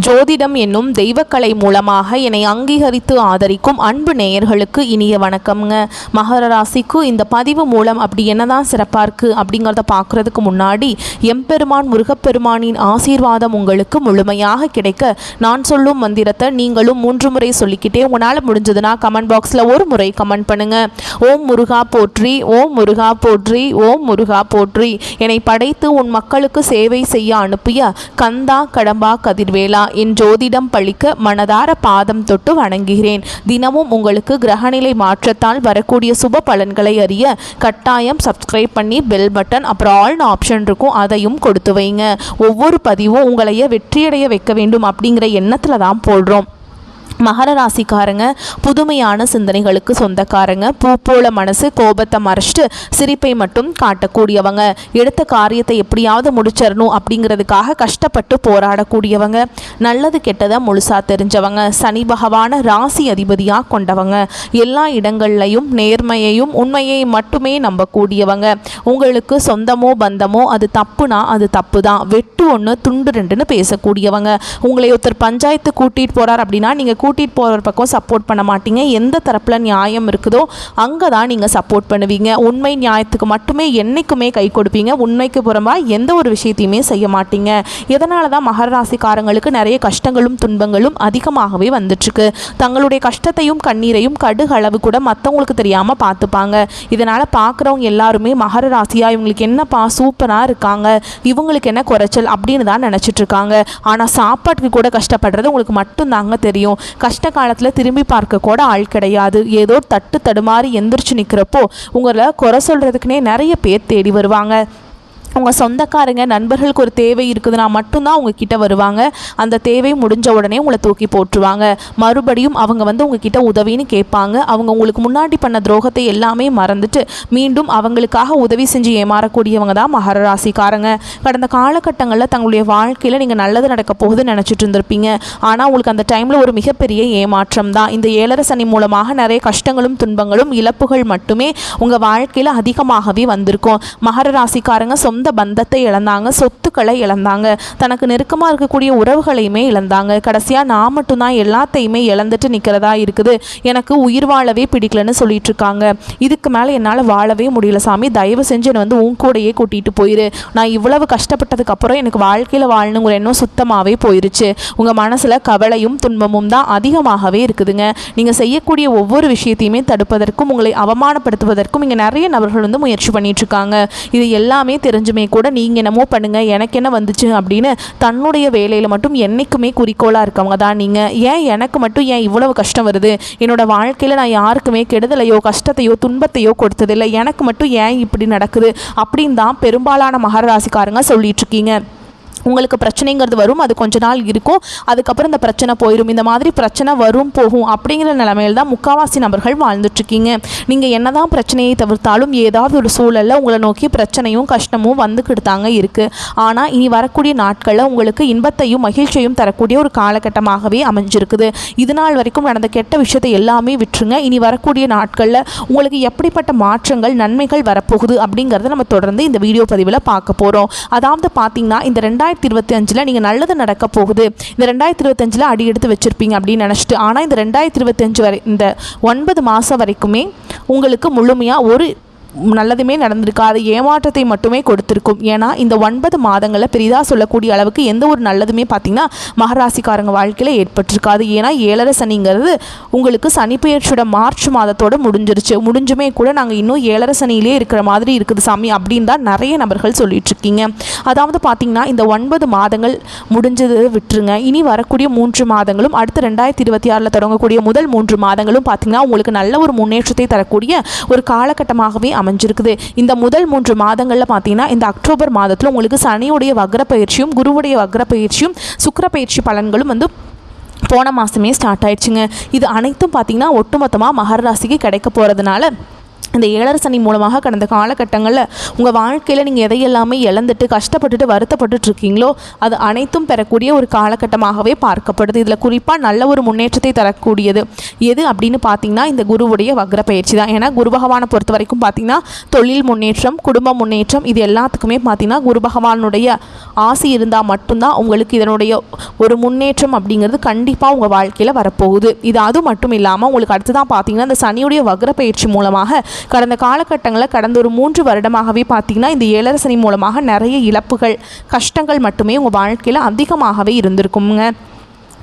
ஜோதிடம் என்னும் தெய்வக்கலை மூலமாக என்னை அங்கீகரித்து ஆதரிக்கும் அன்பு நேயர்களுக்கு இனிய வணக்கம்ங்க. மகர ராசிக்கு இந்த பதிவு மூலம் அப்படி என்னதான் சிறப்பாக இருக்குது அப்படிங்கிறத பார்க்குறதுக்கு முன்னாடி எம்பெருமான் முருகப்பெருமானின் ஆசீர்வாதம் உங்களுக்கு முழுமையாக கிடைக்க நான் சொல்லும் மந்திரத்தை நீங்களும் 3 முறை சொல்லிக்கிட்டே உங்களால் முடிஞ்சதுன்னா கமெண்ட் பாக்ஸில் ஒரு முறை கமெண்ட் பண்ணுங்கள். ஓம் முருகா போற்றி, ஓம் முருகா போற்றி, ஓம் முருகா போற்றி. என்னை படைத்து உன் மக்களுக்கு சேவை செய்ய அனுப்பிய கந்தா கடம்பா கதிர்வேலா என் ஜோதிடம் பழிக்க மனதார பாதம் தொட்டு வணங்குகிறேன். தினமும் உங்களுக்கு கிரகநிலை மாற்றத்தால் வரக்கூடிய சுப பலன்களை அறிய கட்டாயம் சப்ஸ்கிரைப் பண்ணி பெல் பட்டன் அப்புறம் ஆல் ஆப்ஷன் இருக்கும், அதையும் கொடுத்து வைங்க. ஒவ்வொரு பதிவும் உங்களைய வெற்றியடைய வைக்க வேண்டும் அப்படிங்கிற எண்ணத்தில் தான் போடுறோம். மகர ராசிக்காரங்க புதுமையான சிந்தனைகளுக்கு சொந்தக்காரங்க. பூ போல மனசு, கோபத்தை மறைச்சிட்டு சிரிப்பை மட்டும் காட்டக்கூடியவங்க. எடுத்த காரியத்தை எப்படியாவது முடிச்சிடணும் அப்படிங்கிறதுக்காக கஷ்டப்பட்டு போராடக்கூடியவங்க. நல்லது கெட்டதை முழுசாக தெரிஞ்சவங்க. சனி பகவான ராசி அதிபதியாக கொண்டவங்க. எல்லா இடங்கள்லையும் நேர்மையையும் உண்மையை மட்டுமே நம்பக்கூடியவங்க. உங்களுக்கு சொந்தமோ பந்தமோ அது தப்புனா அது தப்பு தான், வெட்டு ஒன்று துண்டு ரெண்டுன்னு பேசக்கூடியவங்க. உங்களை ஒருத்தர் பஞ்சாயத்து கூட்டிகிட்டு போகிறார் அப்படின்னா நீங்கள் கூட்டிகிட்டு போகிற பக்கம் சப்போர்ட் பண்ண மாட்டீங்க. எந்த தரப்பில் நியாயம் இருக்குதோ அங்கே தான் நீங்கள் சப்போர்ட் பண்ணுவீங்க. உண்மை நியாயத்துக்கு மட்டுமே என்றைக்குமே கை கொடுப்பீங்க. உண்மைக்கு புறம்பாக எந்த ஒரு விஷயத்தையுமே செய்ய மாட்டீங்க. இதனால தான் மகர ராசிக்காரங்களுக்கு நிறைய கஷ்டங்களும் துன்பங்களும் அதிகமாகவே வந்துட்டுருக்கு. தங்களுடைய கஷ்டத்தையும் கண்ணீரையும் கடுகளவு கூட மற்றவங்களுக்கு தெரியாமல் பார்த்துப்பாங்க. இதனால் பார்க்குறவங்க எல்லாருமே மகர ராசியாக இவங்களுக்கு என்னப்பா சூப்பராக இருக்காங்க, இவங்களுக்கு என்ன குறைச்சல் அப்படின்னு தான் நினச்சிட்டு இருக்காங்க. ஆனால் சாப்பாட்டுக்கு கூட கஷ்டப்படுறது உங்களுக்கு மட்டும்தாங்க தெரியும். கஷ்ட காலத்தில் திரும்பி பார்க்க கூட ஆள் கிடையாது. ஏதோ தட்டு தடுமாறி எந்திரிச்சு நிற்கிறப்போ உங்களை குறை சொல்கிறதுக்குனே நிறைய பேர் தேடி வருவாங்க. உங்கள் சொந்தக்காரங்க நண்பர்களுக்கு ஒரு தேவை இருக்குதுன்னா மட்டும்தான் உங்ககிட்ட வருவாங்க. அந்த தேவை முடிஞ்ச உடனே உங்களை தூக்கி போட்டுருவாங்க. மறுபடியும் அவங்க உங்ககிட்ட உதவின்னு கேட்பாங்க. அவங்க உங்களுக்கு முன்னாடி பண்ண துரோகத்தை எல்லாமே மறந்துட்டு மீண்டும் அவங்களுக்காக உதவி செஞ்சு ஏமாறக்கூடியவங்க தான் மகர ராசிக்காரங்க. கடந்த காலகட்டங்களில் தங்களுடைய வாழ்க்கையில் நீங்கள் நல்லது நடக்க போகுதுன்னு நினச்சிட்டு இருந்திருப்பீங்க. ஆனால் உங்களுக்கு அந்த டைமில் ஒரு மிகப்பெரிய ஏமாற்றம் தான். இந்த 7 சனி மூலமாக நிறைய கஷ்டங்களும் துன்பங்களும் இழப்புகள் மட்டுமே உங்கள் வாழ்க்கையில் அதிகமாகவே வந்திருக்கும். மகர ராசிக்காரங்க சொந்த பந்தத்தை இழந்தாங்க, சொத்துக்களை இழந்தாங்க, தனக்கு நெருக்கமாக இருக்கக்கூடிய உறவுகளையுமே இழந்தாங்க. கடைசியாக நான் மட்டும்தான் எல்லாத்தையுமே இழந்துட்டு நிற்கிறதா இருக்குது, எனக்கு உயிர் வாழவே பிடிக்கலன்னு சொல்லிட்டு இருக்காங்க. இதுக்கு மேலே என்னால் வாழவே முடியல சாமி, தயவு செஞ்சு என்னை உன் கூடையே கூட்டிகிட்டு போயிரு. நான் இவ்வளவு கஷ்டப்பட்டதுக்கு அப்புறம் எனக்கு வாழ்க்கையில் வாழணுங்கிற எண்ணம் சுத்தமாகவே போயிருச்சு. உங்கள் மனசில் கவலையும் துன்பமும் தான் அதிகமாகவே இருக்குதுங்க. நீங்கள் செய்யக்கூடிய ஒவ்வொரு விஷயத்தையுமே தடுப்பதற்கும் உங்களை அவமானப்படுத்துவதற்கும் இங்கே நிறைய நபர்கள் முயற்சி பண்ணிட்டு இருக்காங்க. இது எல்லாமே தெரிஞ்சுமே கூட நீங்கள் என்னமோ பண்ணுங்க, எனக்கு என்ன வந்துச்சு அப்படின்னு தன்னுடைய வேலையில் மட்டும் என்றைக்குமே குறிக்கோளாக இருக்கவங்க தான் நீங்கள். ஏன் எனக்கு மட்டும் ஏன் இவ்வளவு கஷ்டம் வருது, என்னோட வாழ்க்கையில் நான் யாருக்குமே கெடுதலையோ கஷ்டத்தையோ துன்பத்தையோ கொடுத்ததில்லை, எனக்கு மட்டும் ஏன் இப்படி நடக்குது அப்படின்னு தான் பெரும்பாலான மகர ராசிக்காரங்க சொல்லிட்டு இருக்கீங்க. உங்களுக்கு பிரச்சனைங்கிறது வரும், அது கொஞ்ச நாள் இருக்கும், அதுக்கப்புறம் இந்த பிரச்சனை போயிடும். இந்த மாதிரி பிரச்சனை வரும் போகும் அப்படிங்கிற நிலைமையில் தான் முக்கால்வாசி நபர்கள் வாழ்ந்துட்டுருக்கீங்க. நீங்கள் என்ன தான் பிரச்சனையை தவிர்த்தாலும் ஏதாவது ஒரு சூழலில் உங்களை நோக்கி பிரச்சனையும் கஷ்டமும் வந்துக்கிட்டு தாங்க இருக்குது. ஆனால் இனி வரக்கூடிய நாட்களில் உங்களுக்கு இன்பத்தையும் மகிழ்ச்சியையும் தரக்கூடிய ஒரு காலகட்டமாகவே அமைஞ்சிருக்குது. இது நாள் வரைக்கும் நடந்த கெட்ட விஷயத்தை எல்லாமே விட்டுருங்க. இனி வரக்கூடிய நாட்களில் உங்களுக்கு எப்படிப்பட்ட மாற்றங்கள் நன்மைகள் வரப்போகுது அப்படிங்கிறத நம்ம தொடர்ந்து இந்த வீடியோ பதிவில் பார்க்க போகிறோம். அதாவது பார்த்தீங்கன்னா இந்த 2025 நீங்கள் நல்லது நடக்க போகுது. இந்த 2025 அடி எடுத்து வச்சுருப்பீங்க அப்படின்னு நினச்சிட்டு, ஆனால் இந்த 2025 வரை இந்த 9 மாதம் வரைக்குமே உங்களுக்கு முழுமையாக ஒரு நல்லதுமே நடந்திருக்காது, ஏமாற்றத்தை மட்டுமே கொடுத்துருக்கும். ஏன்னா இந்த 9 மாதங்களில் பெரிதாக சொல்லக்கூடிய அளவுக்கு எந்த ஒரு நல்லதுமே பார்த்திங்கன்னா மகராசிக்காரங்க வாழ்க்கையில் ஏற்பட்டிருக்காது. ஏன்னா 7 சனிங்கிறது உங்களுக்கு சனிப்பெயர்ச்சியோட மார்ச் மாதத்தோடு முடிஞ்சிருச்சு. முடிஞ்சுமே கூட நாங்கள் இன்னும் 7 சனியிலே இருக்கிற மாதிரி இருக்குது சாமி அப்படின்னு தான் நிறைய நபர்கள் சொல்லிட்டு இருக்கீங்க. அதாவது பார்த்திங்கன்னா இந்த 9 மாதங்கள் முடிஞ்சது விட்டுருங்க. இனி வரக்கூடிய 3 மாதங்களும் அடுத்து 2026 தொடங்கக்கூடிய முதல் 3 மாதங்களும் பார்த்திங்கன்னா உங்களுக்கு நல்ல ஒரு முன்னேற்றத்தை தரக்கூடிய ஒரு காலகட்டமாகவே அமைஞ்சிருக்குது. இந்த முதல் 3 மாதங்களில் பார்த்தீங்கன்னா இந்த அக்டோபர் மாதத்தில் உங்களுக்கு சனியுடைய வக்ர பயிற்சியும் குருவுடைய வக்ர பயிற்சியும் சுக்கிர பயிற்சி பலன்களும் போன மாதமே ஸ்டார்ட் ஆயிடுச்சுங்க. இது அனைத்தும் பார்த்தீங்கன்னா ஒட்டுமொத்தமாக மகர ராசிக்கு கிடைக்க போகிறதுனால இந்த ஏழரை சனி மூலமாக கடந்த காலகட்டங்களில் உங்கள் வாழ்க்கையில் நீங்கள் எதையெல்லாமே இழந்துட்டு கஷ்டப்பட்டுட்டு வருத்தப்பட்டுட்டு இருக்கீங்களோ அது அனைத்தும் பெறக்கூடிய ஒரு காலகட்டமாகவே பார்க்கப்படுது. இதில் குறிப்பாக நல்ல ஒரு முன்னேற்றத்தை தரக்கூடியது எது அப்படின்னு பார்த்தீங்கன்னா இந்த குருவுடைய வக்ர பயிற்சி தான். ஏன்னா குரு பகவானை பொறுத்த வரைக்கும் பார்த்தீங்கன்னா தொழில் முன்னேற்றம், குடும்ப முன்னேற்றம், இது எல்லாத்துக்குமே பார்த்தீங்கன்னா குரு பகவானுடைய ஆசை இருந்தால் மட்டும்தான் உங்களுக்கு இதனுடைய ஒரு முன்னேற்றம் அப்படிங்கிறது கண்டிப்பாக உங்கள் வாழ்க்கையில் வரப்போகுது. இது அது மட்டும் இல்லாமல் உங்களுக்கு அடுத்து தான் பார்த்தீங்கன்னா இந்த சனியுடைய வக்ர பயிற்சி மூலமாக கடந்த காலகட்டங்களில் கடந்த ஒரு 3 வருடமாகவே பார்த்தீங்கன்னா இந்த ஏழரை சனி மூலமாக நிறைய இழப்புகள், கஷ்டங்கள் மட்டுமே உங்கள் வாழ்க்கையில் அதிகமாகவே இருந்திருக்குங்க.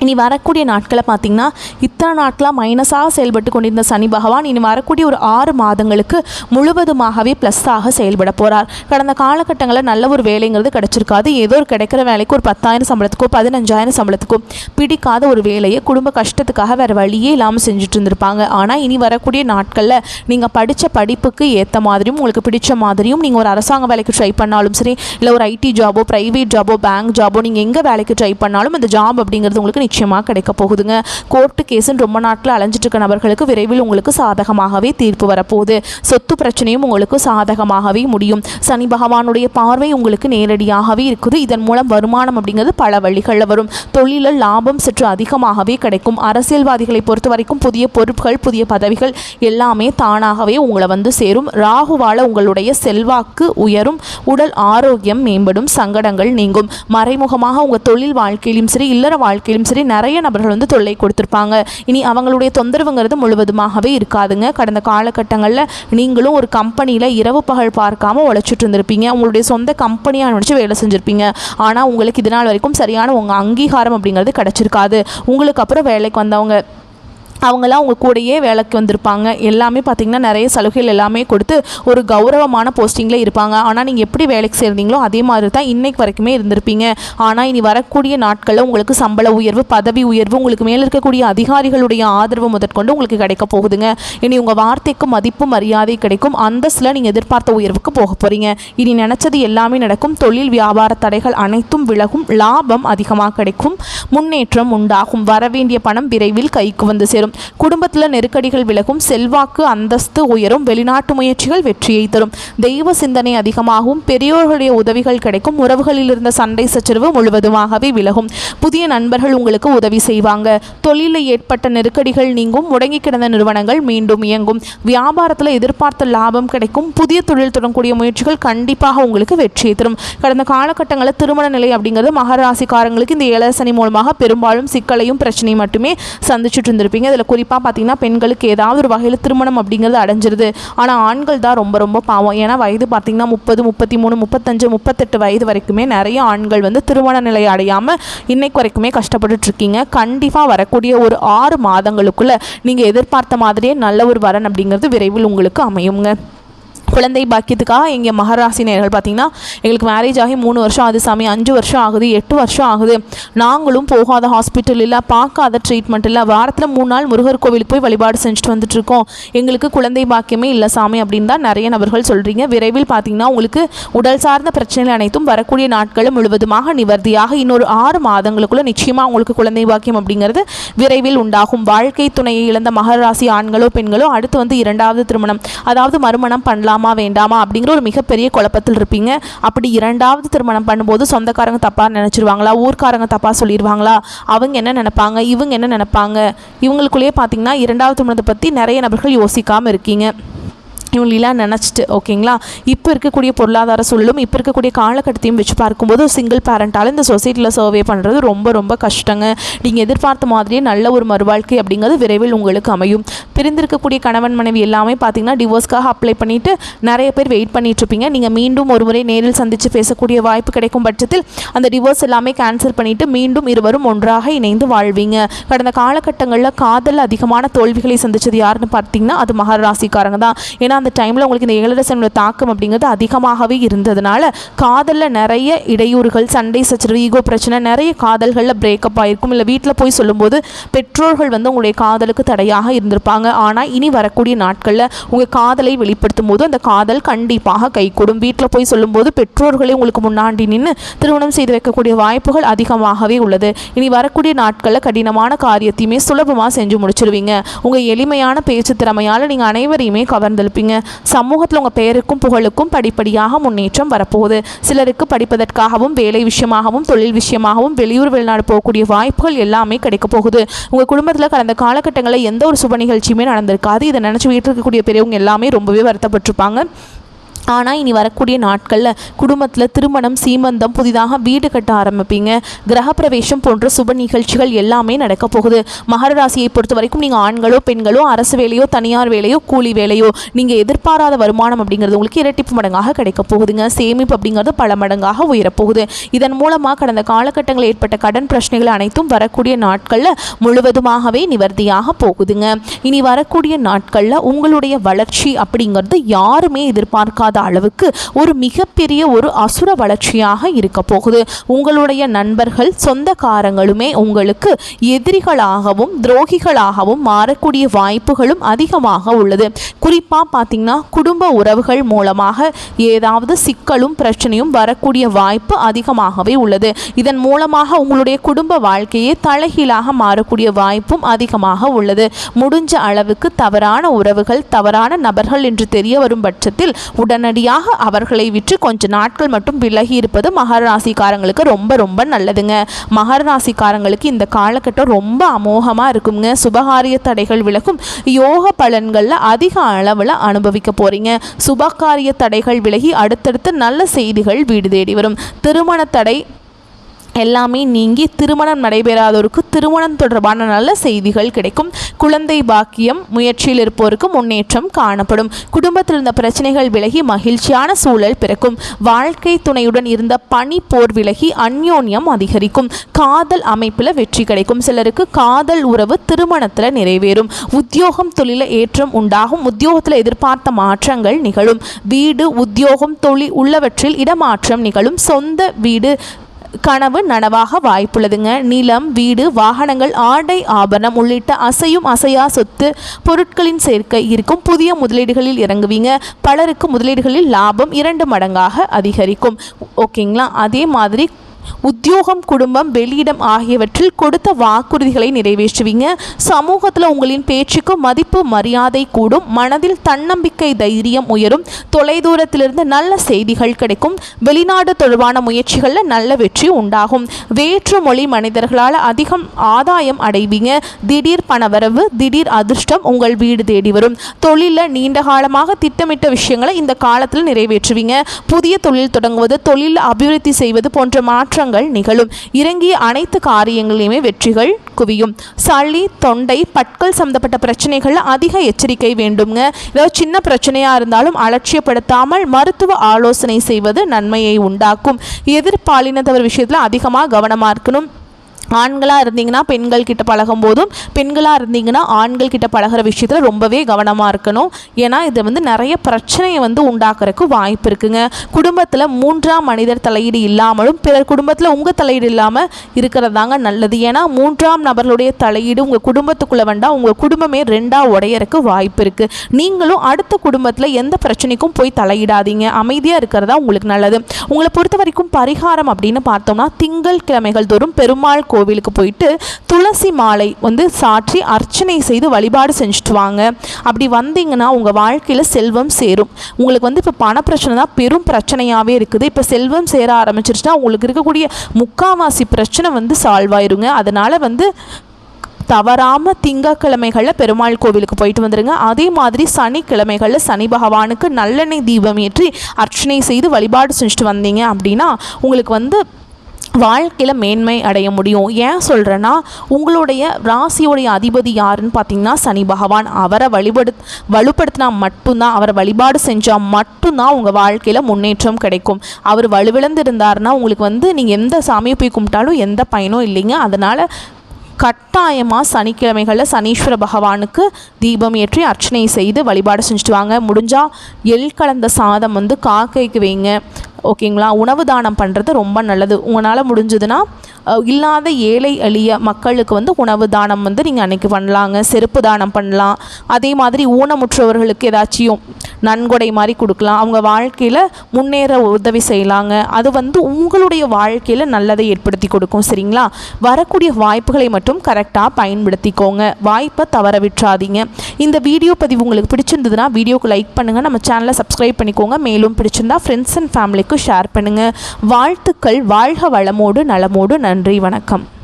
இனி வரக்கூடிய நாட்களை பார்த்திங்கன்னா இத்தனை நாட்களாக மைனஸாக செயல்பட்டு கொண்டிருந்த சனி பகவான் இனி வரக்கூடிய ஒரு 6 மாதங்களுக்கு முழுவதுமாகவே ப்ளஸ்ஸாக செயல்பட போகிறார். கடந்த காலகட்டங்களில் நல்ல ஒரு வேலைங்கிறது கிடச்சிருக்காது. ஏதோ ஒரு கிடைக்கிற வேலைக்கு ஒரு 10,000 சம்பளத்துக்கோ 15,000 சம்பளத்துக்கோ பிடிக்காத ஒரு வேலையை குடும்ப கஷ்டத்துக்காக வேறு வழியே இல்லாமல் செஞ்சுட்டு இருந்திருப்பாங்க. ஆனால் இனி வரக்கூடிய நாட்களில் நீங்கள் படித்த படிப்புக்கு ஏற்ற மாதிரியும் உங்களுக்கு பிடிச்ச மாதிரியும் நீங்கள் ஒரு அரசாங்க வேலைக்கு ட்ரை பண்ணாலும் சரி, இல்லை ஒரு ஐடி ஜாபோ, ப்ரைவேட் ஜாபோ, பேங்க் ஜாபோ, நீங்கள் எங்கே வேலைக்கு ட்ரை பண்ணாலும் அந்த ஜாப் அப்படிங்கிறது உங்களுக்கு நிச்சயமாக கிடைக்க போகுதுங்க. கோர்ட்டு கேஸுன்னு ரொம்ப நாட்கள் அலைஞ்சிட்டு இருக்க நபர்களுக்கு விரைவில் உங்களுக்கு சாதகமாகவே தீர்ப்பு வரப்போகுது. சொத்து பிரச்சனையும் உங்களுக்கு சாதகமாகவே முடியும். சனி பகவானுடைய பார்வை உங்களுக்கு நேரடியாகவே இருக்குது. இதன் மூலம் வருமானம் அப்படிங்கிறது பல வழிகளில் வரும். தொழிலில் லாபம் சற்று அதிகமாகவே கிடைக்கும். அரசியல்வாதிகளை பொறுத்த வரைக்கும் புதிய பொறுப்புகள், புதிய பதவிகள் எல்லாமே தானாகவே உங்களை வந்து சேரும். ராகுவால உங்களுடைய செல்வாக்கு உயரும், உடல் ஆரோக்கியம் மேம்படும், சங்கடங்கள் நீங்கும். மறைமுகமாக உங்கள் தொழில் வாழ்க்கையிலும் சரி, இல்லற வாழ்க்கையிலும் சரி நிறைய நபர்கள் வந்து தொல்லை கொடுத்துருப்பாங்க. இனி அவங்களுடைய தொந்தரவுங்கிறது முழுவதுமாகவே இருக்காதுங்க. கடந்த காலகட்டங்களில் நீங்களும் ஒரு கம்பெனியில் இரவு பகல் பார்க்காம உழைச்சிட்டு இருந்திருப்பீங்க. உங்களுடைய சொந்த கம்பெனியாக நினச்சி வேலை செஞ்சுருப்பீங்க. ஆனால் உங்களுக்கு இது நாள் வரைக்கும் சரியான உங்கள் அங்கீகாரம் அப்படிங்கிறது கிடச்சிருக்காது. உங்களுக்கு அப்புறம் வேலைக்கு வந்தவங்க அவங்களாம் உங்கள் கூடயே வேலைக்கு வந்திருப்பாங்க. எல்லாமே பார்த்திங்கன்னா நிறைய சலுகைகள் எல்லாமே கொடுத்து ஒரு கௌரவமான போஸ்டிங்கில் இருப்பாங்க. ஆனால் நீங்கள் எப்படி வேலைக்கு சேர்ந்தீங்களோ அதே மாதிரி தான் இன்றைக்கு வரைக்குமே இருந்திருப்பீங்க. ஆனால் இனி வரக்கூடிய நாட்களில் உங்களுக்கு சம்பள உயர்வு, பதவி உயர்வு, உங்களுக்கு மேலே இருக்கக்கூடிய அதிகாரிகளுடைய ஆதரவு முதற்கொண்டு உங்களுக்கு கிடைக்க போகுதுங்க. இனி உங்கள் வார்த்தைக்கு மதிப்பு மரியாதை கிடைக்கும். அந்தஸ்தில் நீங்கள் எதிர்பார்த்த உயர்வுக்கு போக போகிறீங்க. இனி நினச்சது எல்லாமே நடக்கும். தொழில் வியாபார தடைகள் அனைத்தும் விலகும். லாபம் அதிகமாக கிடைக்கும். முன்னேற்றம் உண்டாகும். வரவேண்டிய பணம் விரைவில் கைக்கு வந்து சேரும். குடும்பத்தில் நெருக்கடிகள் விலகும். செல்வாக்கு அந்தஸ்து உயரும். வெளிநாட்டு முயற்சிகள் வெற்றியை தரும். தெய்வ சிந்தனை அதிகமாகவும் பெரியோர்களுடைய உதவிகள் கிடைக்கும். உறவுகளில் இருந்த சண்டை சச்சரவு முழுவதுமாகவே விலகும். புதிய நண்பர்கள் உங்களுக்கு உதவி செய்வாங்க. தொழிலில் ஏற்பட்ட நெருக்கடிகள் நீங்கும். முடங்கி கிடந்த நிறுவனங்கள் மீண்டும் இயங்கும். வியாபாரத்தில் எதிர்பார்த்த லாபம் கிடைக்கும். புதிய தொழில் தொடங்கக்கூடிய முயற்சிகள் கண்டிப்பாக உங்களுக்கு வெற்றியை தரும். கடந்த காலகட்டங்களில் திருமண நிலை அப்படிங்கிறது மகர ராசிக்காரங்களுக்கு இந்த ஏழரை சனி மூலமாக பெரும்பாலும் சிக்கலையும் பிரச்சனையும் மட்டுமே சந்திச்சுட்டு இருந்திருப்பீங்க. இதில் குறிப்பாக பார்த்தீங்கன்னா பெண்களுக்கு ஏதாவது ஒரு வகையில் திருமணம் அப்படிங்கிறது அடைஞ்சிருது. ஆனால் ஆண்கள் தான் ரொம்ப ரொம்ப பாவம். ஏன்னா வயது பார்த்தீங்கன்னா 30, 33, 35, 38 வயது வரைக்குமே நிறைய ஆண்கள் வந்து திருமண நிலை அடையாமல் இன்னைக்கு வரைக்குமே கஷ்டப்பட்டுட்டு இருக்கீங்க. கண்டிப்பாக வரக்கூடிய ஒரு 6 மாதங்களுக்குள்ளே நீங்கள் எதிர்பார்த்த மாதிரியே நல்ல ஒரு வரன் அப்படிங்கிறது விரைவில் உங்களுக்கு அமையுங்க. குழந்தை பாக்கியத்துக்காக எங்கள் மகராசி நேயர்கள் பார்த்திங்கன்னா எங்களுக்கு மேரேஜ் ஆகி 3 வருஷம் ஆகுது சாமி, 5 வருஷம் ஆகுது, 8 வருஷம் ஆகுது, நாங்களும் போகாத ஹாஸ்பிட்டல் இல்லை, பார்க்காத ட்ரீட்மெண்ட் இல்லை, வாரத்தில் 3 நாள் முருகர் கோவிலுக்கு போய் வழிபாடு செஞ்சுட்டு வந்துட்டுருக்கோம், எங்களுக்கு குழந்தை பாக்கியமே இல்லை சாமி அப்படின்னு தான் நிறைய நபர்கள் சொல்கிறீங்க. விரைவில் பார்த்திங்கன்னா உங்களுக்கு உடல் சார்ந்த பிரச்சனைகள் அனைத்தும் வரக்கூடிய நாட்களும் முழுவதுமாக நிவர்த்தியாக இன்னொரு 6 மாதங்களுக்குள்ளே நிச்சயமாக உங்களுக்கு குழந்தை பாக்கியம் அப்படிங்கிறது விரைவில் உண்டாகும். வாழ்க்கை துணையை இழந்த மகராசி ஆண்களோ பெண்களோ அடுத்து வந்து 2வது திருமணம், அதாவது மறுமணம் பண்ணலாமா வேண்டாமா அப்படிங்கிற ஒரு மிகப்பெரிய குழப்பத்தில் இருப்பீங்க. அப்படி 2வது திருமணம் பண்ணும்போது சொந்தக்காரங்க தப்பாக நினச்சிருவாங்களா, ஊர்க்காரங்க தப்பாக சொல்லிடுவாங்களா, அவங்க என்ன நினைப்பாங்க, இவங்க என்ன நினைப்பாங்க, இவங்களுக்குள்ளேயே பார்த்தீங்கன்னா 2வது திருமணத்தை பற்றி நிறைய நபர்கள் யோசிக்காமல் இருக்கீங்க. இவங்களெல்லாம் நினச்சிட்டு ஓகேங்களா. இப்போ இருக்கக்கூடிய பொருளாதார சூழலும் இப்போ இருக்கக்கூடிய காலகட்டத்தையும் வச்சு பார்க்கும்போது சிங்கிள் பேரண்டால் இந்த சொசைட்டியில் சர்வே பண்ணுறது ரொம்ப ரொம்ப கஷ்டங்க. நீங்கள் எதிர்பார்த்த மாதிரியே நல்ல ஒரு மறுவாழ்க்கை அப்படிங்கிறது விரைவில் உங்களுக்கு அமையும். பிரிந்திருக்கக்கூடிய கணவன் மனைவி எல்லாமே பார்த்தீங்கன்னா டிவோர்ஸ்க்காக அப்ளை பண்ணிவிட்டு நிறைய பேர் வெயிட் பண்ணிகிட்ருப்பீங்க. நீங்கள் மீண்டும் ஒரு முறை நேரில் சந்தித்து பேசக்கூடிய வாய்ப்பு கிடைக்கும் பட்சத்தில் அந்த டிவோர்ஸ் எல்லாமே கேன்சல் பண்ணிவிட்டு மீண்டும் இருவரும் ஒன்றாக இணைந்து வாழ்வீங்க. கடந்த காலகட்டங்களில் காதல் அதிகமான தோல்விகளை சந்தித்தது யாருன்னு பார்த்தீங்கன்னா அது மகர ராசிக்காரங்க தான். ஏன்னா அந்த டைமில் உங்களுக்கு இந்த ஏழரை சனியோட தாக்கம் அப்படிங்கிறது அதிகமாகவே இருந்ததுனால காதலில் நிறைய இடையூறுகள், சண்டை சச்சரவு, ஈகோ பிரச்சனை, நிறைய காதல்களில் பிரேக்கப் ஆகிருக்கும். இல்லை வீட்டில் போய் சொல்லும்போது பெற்றோர்கள் வந்து உங்களுடைய காதலுக்கு தடையாக இருந்திருப்பாங்க. ஆனால் இனி வரக்கூடிய நாட்களில் உங்கள் காதலை வெளிப்படுத்தும் போது அந்த காதல் கண்டிப்பாக கைகூடும். வீட்டில் போய் சொல்லும்போது பெற்றோர்களே உங்களுக்கு முன்னாடி நின்று திருமணம் செய்து வைக்கக்கூடிய வாய்ப்புகள் அதிகமாகவே உள்ளது. இனி வரக்கூடிய நாட்களில் கடினமான காரியத்தையுமே சுலபமாக செஞ்சு முடிச்சிருவீங்க. உங்கள் எளிமையான பேச்சு திறமையால் நீங்கள் அனைவரையுமே கவர்ந்தெழுப்பீங்க. ஆரம்பிப்பீங்க. சமூகத்தில் உங்கள் பெயருக்கும் புகழுக்கும் படிப்படியாக முன்னேற்றம் வரப்போகுது. சிலருக்கு படிப்பதற்காகவும் வேலை விஷயமாகவும் தொழில் விஷயமாகவும் வெளியூர் வெளிநாடு போகக்கூடிய வாய்ப்புகள் எல்லாமே கிடைக்க போகுது. உங்கள் குடும்பத்தில் கடந்த காலகட்டங்களில் எந்த ஒரு சுப நிகழ்ச்சியுமே நடந்திருக்காது. இதை நினச்சி வீட்டில் இருக்கக்கூடிய பெரியவங்க எல்லாமே ரொம்பவே வருத்தப்பட்டிருப்பாங்க. ஆனால் இனி வரக்கூடிய நாட்களில் குடும்பத்தில் திருமணம், சீமந்தம், புதிதாக வீடு கட்ட ஆரம்பிப்பீங்க. கிரகப்பிரவேசம் போன்ற சுப நிகழ்ச்சிகள் எல்லாமே நடக்க போகுது. மகர ராசியை பொறுத்த வரைக்கும் நீங்கள் ஆண்களோ பெண்களோ அரசு வேலையோ தனியார் வேலையோ கூலி வேலையோ நீங்கள் எதிர்பாராத வருமானம் அப்படிங்கிறது உங்களுக்கு இரட்டிப்பு மடங்காக கிடைக்க போகுதுங்க. சேமிப்பு அப்படிங்கிறது பல மடங்காக உயரப்போகுது. இதன் மூலமாக கடந்த காலகட்டங்களில் ஏற்பட்ட கடன் பிரச்சனைகள் அனைத்தும் வரக்கூடிய நாட்களில் முழுவதுமாகவே நிவர்த்தியாக போகுதுங்க. இனி வரக்கூடிய நாட்களில் உங்களுடைய வளர்ச்சி அப்படிங்கிறது யாருமே எதிர்பார்க்காத அளவுக்கு ஒரு மிகப்பெரிய ஒரு அசுர வளர்ச்சியாக இருக்க போகுது. உங்களுடைய நண்பர்கள், சொந்தக்காரங்களுமே உங்களுக்கு எதிரிகளாகவும் துரோகிகளாகவும் மாறக்கூடிய வாய்ப்புகளும் அதிகமாக உள்ளது. குறிப்பாக பார்த்தீங்கன்னா குடும்ப உறவுகள் மூலமாக ஏதாவது சிக்கலும் பிரச்சனையும் வரக்கூடிய வாய்ப்பு அதிகமாகவே உள்ளது. இதன் மூலமாக உங்களுடைய குடும்ப வாழ்க்கையே தலைகீழாக மாறக்கூடிய வாய்ப்பும் அதிகமாக உள்ளது. முடிஞ்ச அளவுக்கு தவறான உறவுகள், தவறான நபர்கள் என்று தெரிய வரும் பட்சத்தில் உடனடியாக அவர்களை விற்று கொஞ்ச நாட்கள் மட்டும் விலகி இருப்பது மகர ராசிக்காரங்களுக்கு ரொம்ப ரொம்ப நல்லதுங்க. மகர ராசிக்காரங்களுக்கு இந்த காலகட்டம் ரொம்ப அமோகமாக இருக்குங்க. சுபகாரிய தடைகள் விலகும். யோக பலன்களில் அதிக அளவில் அனுபவிக்க போறீங்க. சுபகாரிய தடைகள் விலகி அடுத்தடுத்து நல்ல செய்திகள் வீடு தேடி வரும். திருமண தடை எல்லாமே நீங்கி திருமணம் நடைபெறாதோருக்கு திருமணம் தொடர்பான நல்ல செய்திகள் கிடைக்கும். குழந்தை பாக்கியம் முயற்சியில் இருப்போருக்கு முன்னேற்றம் காணப்படும். குடும்பத்தில் இருந்த பிரச்சனைகள் விலகி மகிழ்ச்சியான சூழல் பிறக்கும். வாழ்க்கை துணையுடன் இருந்த பனி போர் விலகி அந்யோன்யம் அதிகரிக்கும். காதல் அமைப்பில் வெற்றி கிடைக்கும். சிலருக்கு காதல் உறவு திருமணத்தில் நிறைவேறும். உத்தியோகம் தொழில ஏற்றம் உண்டாகும். உத்தியோகத்தில் எதிர்பார்த்த மாற்றங்கள் நிகழும். வீடு, உத்தியோகம், தொழில் உள்ளவற்றில் இடமாற்றம் நிகழும். சொந்த வீடு கனவு நனவாக வாய்ப்புள்ளதுங்க. நிலம், வீடு, வாகனங்கள், ஆடை ஆபரணம் உள்ளிட்ட அசையும் அசையா சொத்து பொருட்களின் சேர்க்கை இருக்கும். புதிய முதலீடுகளில் இறங்குவீங்க. பலருக்கு முதலீடுகளில் லாபம் 2 மடங்காக அதிகரிக்கும். ஓகேங்களா? அதே மாதிரி உத்தியோகம், குடும்பம், வெளியிடம் ஆகியவற்றில் கொடுத்த வாக்குறுதிகளை நிறைவேற்றுவீங்க. சமூகத்தில் உங்களின் பேச்சுக்கு மதிப்பு மரியாதை கூடும். மனதில் தன்னம்பிக்கை தைரியம் உயரும். தொலைதூரத்திலிருந்து நல்ல செய்திகள் கிடைக்கும். வெளிநாடு தொடர்பான முயற்சிகளில் நல்ல வெற்றி உண்டாகும். வேற்று மொழி மனிதர்களால் அதிகம் ஆதாயம் அடைவீங்க. திடீர் பணவரவு, திடீர் அதிர்ஷ்டம் உங்கள் வீடு தேடி வரும். தொழிலில் நீண்ட காலமாக திட்டமிட்ட விஷயங்களை இந்த காலத்தில் நிறைவேற்றுவீங்க. புதிய தொழில் தொடங்குவது, தொழில் அபிவிருத்தி செய்வது போன்ற மாற்றங்கள் நிகழும். இறங்கிய அனைத்து காரியங்களிலுமே வெற்றிகள் குவியும். சளி, தொண்டை, பற்கள் சம்பந்தப்பட்ட பிரச்சனைகள் அதிக எச்சரிக்கை வேண்டுங்க. ஏதாவது சின்ன பிரச்சனையா இருந்தாலும் அலட்சியப்படுத்தாமல் மருத்துவ ஆலோசனை செய்வது நன்மையை உண்டாக்கும். எதிர்பாலினத்தவர் விஷயத்தில் அதிகமாக கவனமாக இருக்கணும். ஆண்களாக இருந்தீங்கன்னா பெண்கள் கிட்ட பழகும் போதும், பெண்களாக இருந்தீங்கன்னா ஆண்கள் கிட்ட பழகிற விஷயத்தில் ரொம்பவே கவனமாக இருக்கணும். ஏன்னா இது நிறைய பிரச்சனையை உண்டாக்குறதுக்கு வாய்ப்பு இருக்குங்க. குடும்பத்தில் 3ஆம் மனிதர் தலையீடு இல்லாமலும் பிறர் குடும்பத்தில் உங்கள் தலையீடு இல்லாமல் இருக்கிறதாங்க நல்லது. ஏன்னா 3ஆம் நபர்களுடைய தலையீடு உங்கள் குடும்பத்துக்குள்ளே வேண்டாம், உங்கள் குடும்பமே 2ஆக உடையறக்கு வாய்ப்பு இருக்குது. நீங்களும் அடுத்த குடும்பத்தில் எந்த பிரச்சனைக்கும் போய் தலையிடாதீங்க. அமைதியாக இருக்கிறதா உங்களுக்கு நல்லது. உங்களை பொறுத்த வரைக்கும் பரிகாரம் அப்படின்னு பார்த்தோம்னா திங்கள் கிழமைகள் தோறும் பெருமாள் கோவிலுக்கு போயிட்டு துளசி மாலை சாற்றி அர்ச்சனை செய்து வழிபாடு செஞ்சுட்டு வாங்க. அப்படி வந்தீங்கன்னா உங்கள் வாழ்க்கையில் செல்வம் சேரும். உங்களுக்கு இப்போ பண பிரச்சனை தான் பெரும் பிரச்சனையாகவே இருக்குது. இப்போ செல்வம் சேர ஆரம்பிச்சிருச்சுன்னா உங்களுக்கு இருக்கக்கூடிய முக்காவாசி பிரச்சனை சால்வ் ஆயிருங்க. அதனால் தவறாமல் திங்கக்கிழமைகளில் பெருமாள் கோவிலுக்கு போயிட்டு வந்துடுங்க. அதே மாதிரி சனிக்கிழமைகளில் சனி பகவானுக்கு நல்லெண்ணெய் தீபம் ஏற்றி அர்ச்சனை செய்து வழிபாடு செஞ்சுட்டு வந்தீங்க அப்படின்னா உங்களுக்கு வாழ்க்கையில் மேன்மை அடைய முடியும். ஏன் சொல்கிறேன்னா உங்களுடைய ராசியோடைய அதிபதி யாருன்னு பார்த்தீங்கன்னா சனி பகவான். அவரை வலுப்படுத்தினா மட்டும்தான், அவரை வழிபாடு செஞ்சால் மட்டும்தான் உங்கள் வாழ்க்கையில் முன்னேற்றம் கிடைக்கும். அவர் வலுவிழந்து இருந்தாருன்னா உங்களுக்கு நீங்கள் எந்த சாமியை போய் கும்பிட்டாலும் எந்த பயனும் இல்லைங்க. அதனால் கட்டாயமாக சனிக்கிழமைகளில் சனீஸ்வர பகவானுக்கு தீபம் ஏற்றி அர்ச்சனை செய்து வழிபாடு செஞ்சுட்டு வாங்க. முடிஞ்சால் எள் கலந்த சாதம் காக்கைக்கு வைங்க. ஓகேங்களா. உணவு தானம் பண்ணுறது ரொம்ப நல்லது. உங்களால் முடிஞ்சதுன்னா இல்லாத ஏழை எளிய மக்களுக்கு வந்து உணவு தானம் வந்து நீங்கள் அன்றைக்கி பண்ணலாங்க. செருப்பு தானம் பண்ணலாம். அதே மாதிரி ஊனமுற்றவர்களுக்கு ஏதாச்சும் நன்கொடை மாதிரி கொடுக்கலாம். அவங்க வாழ்க்கையில் முன்னேற உதவி செய்யலாங்க. அது வந்து உங்களுடைய வாழ்க்கையில் நல்லதை ஏற்படுத்தி கொடுக்கும். சரிங்களா. வரக்கூடிய வாய்ப்புகளை மட்டும் கரெக்டாக பயன்படுத்திக்கோங்க. வாய்ப்பை தவற விட்டுறாதீங்க. இந்த வீடியோ பதிவு உங்களுக்கு பிடிச்சிருந்ததுன்னா வீடியோக்கு லைக் பண்ணுங்கள். நம்ம சேனலை சப்ஸ்கிரைப் பண்ணிக்கோங்க. மேலும் பிடிச்சிருந்தா ஃப்ரெண்ட்ஸ் அண்ட் ஃபேமிலிக்கு ஷேர் பண்ணுங்கள். வாழ்த்துக்கள். வாழ்க வளமோடு நலமோடு. நன்றி. வணக்கம்.